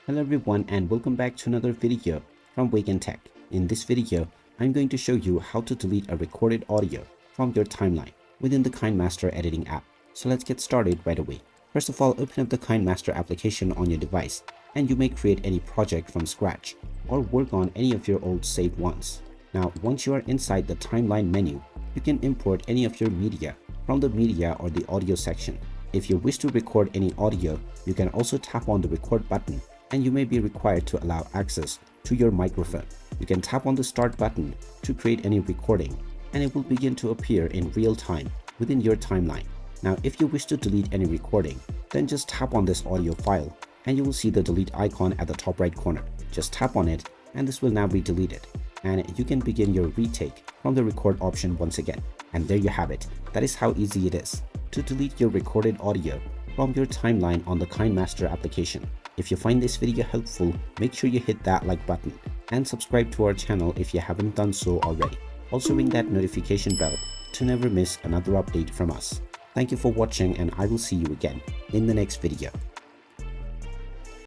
Hello everyone and welcome back to another video from Wake&Tech. In this video, I'm going to show you how to delete a recorded audio from your timeline within the KineMaster editing app. So let's get started right away. First of all, open up the KineMaster application on your device and you may create any project from scratch or work on any of your old saved ones. Now, once you are inside the timeline menu, you can import any of your media from the media or the audio section. If you wish to record any audio, you can also tap on the record button and you may be required to allow access to your microphone. You can tap on the start button to create any recording and it will begin to appear in real time within your timeline. Now, if you wish to delete any recording, then just tap on this audio file and you will see the delete icon at the top right corner. Just tap on it and this will now be deleted and you can begin your retake from the record option once again. And there you have it. That is how easy it is to delete your recorded audio from your timeline on the KineMaster application. If you find this video helpful, make sure you hit that like button and subscribe to our channel if you haven't done so already. Also ring that notification bell to never miss another update from us. Thank you for watching and I will see you again in the next video.